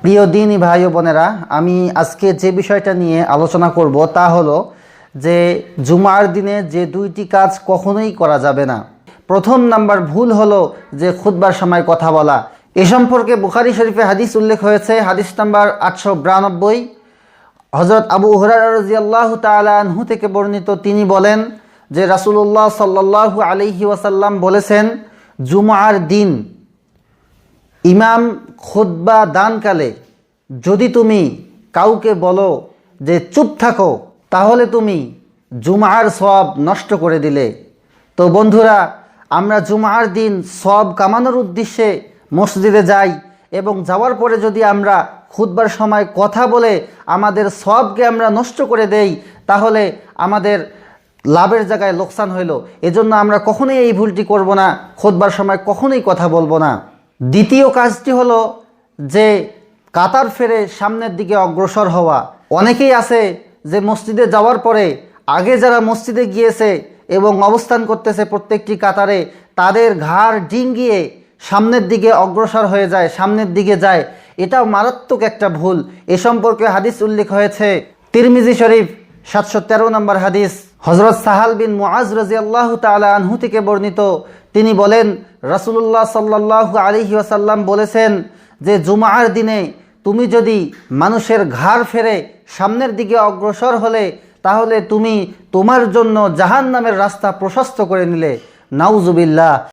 প্রিয় দিনী ভাই ও বোনেরা, আমি আজকে যে বিষয়টা নিয়ে আলোচনা করব তা হলো যে জুমার দিনে যে দুইটি কাজ কখনোই করা যাবে না। প্রথম নাম্বার ভুল হলো যে খুতবার সময় কথা বলা। এ সম্পর্কে বুখারী শরীফে হাদিস উল্লেখ হয়েছে, হাদিস নাম্বার 892। হযরত আবু হুরায়রা রাদিয়াল্লাহু তাআলা আনহু থেকে বর্ণিত, তিনি বলেন যে রাসূলুল্লাহ সাল্লাল্লাহু আলাইহি ওয়াসাল্লাম বলেছেন, জুমার দিন ইমাম খুতবা দানকালে যদি তুমি কাউকে বলো যে চুপ থাকো, তাহলে তুমি জুমার সওয়াব নষ্ট করে দিলে। তো বন্ধুরা, আমরা জুমার দিন সওয়াব কামানোর উদ্দেশ্যে মসজিদে যাই এবং যাওয়ার পরে যদি আমরা খুতবার সময় কথা বলে আমাদের সওয়াবকে আমরা নষ্ট করে দেই, তাহলে আমাদের লাভের জায়গায় লোকসান হইল। এজন্য আমরা কখনোই এই ভুলটি করব না, খুতবার সময় কখনোই কথা বলবো না। দ্বিতীয় কাজটি হলো যে কাতার ফেরে সামনের দিকে অগ্রসর হওয়া। অনেকেই আছে যে মসজিদে যাওয়ার পরে আগে যারা মসজিদে গিয়েছে এবং অবস্থান করতেছে প্রত্যেকটি কাতারে, তাদের ঘাড় ডিঙ্গিয়ে সামনের দিকে অগ্রসর হয়ে যায়, সামনের দিকে যায়। এটাও মারাত্মক একটা ভুল। এ সম্পর্কে হাদিস উল্লেখ হয়েছে তিরমিজি শরীফ 713 নম্বর হাদিস। হযরত সাহাল বিন মুআজ রাদিয়াল্লাহু তাআলা আনহু থেকে বর্ণিত, তিনি বলেন রাসূলুল্লাহ সাল্লাল্লাহু আলাইহি ওয়াসাল্লাম বলেছেন যে জুমার দিনে তুমি যদি মানুষের ঘাড় ফেরে সামনের দিকে অগ্রসর হলে, তাহলে তুমি তোমার জন্য জাহান্নামের রাস্তা প্রশস্ত করে নিলে। নাউজুবিল্লাহ।